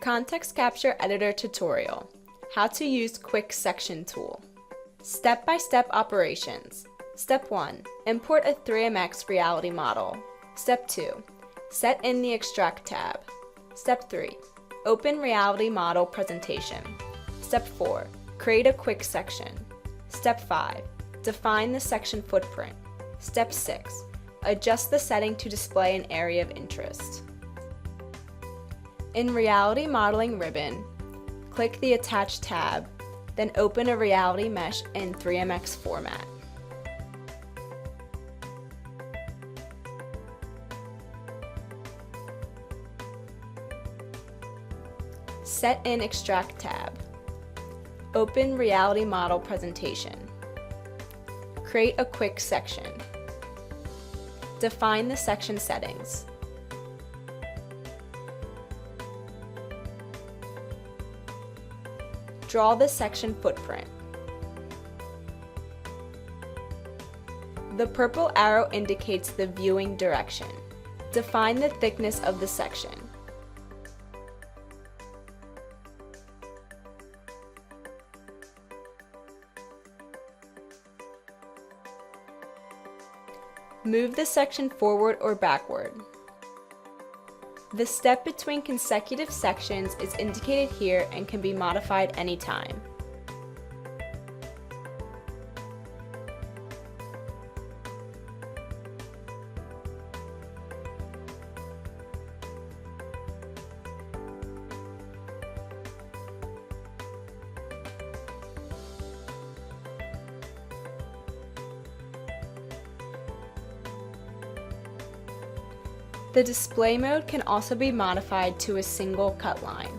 ContextCapture Editor tutorial, how to use Quick Section tool. Step-by-step operations. Step 1. Import a 3MX reality model. Step 2. Set in the Extract tab. Step 3. Open reality model presentation. Step 4. Create a quick section. Step 5. Define the section footprint. Step 6. Adjust the setting to display an area of interest. In Reality Modeling ribbon, click the Attach tab, then open a reality mesh in 3MX format. Set in Extract tab. Open Reality Model Presentation. Create a quick section. Define the section settings. Draw the section footprint. The purple arrow indicates the viewing direction. Define the thickness of the section. Move the section forward or backward. The step between consecutive sections is indicated here and can be modified anytime. The display mode can also be modified to a single cut line.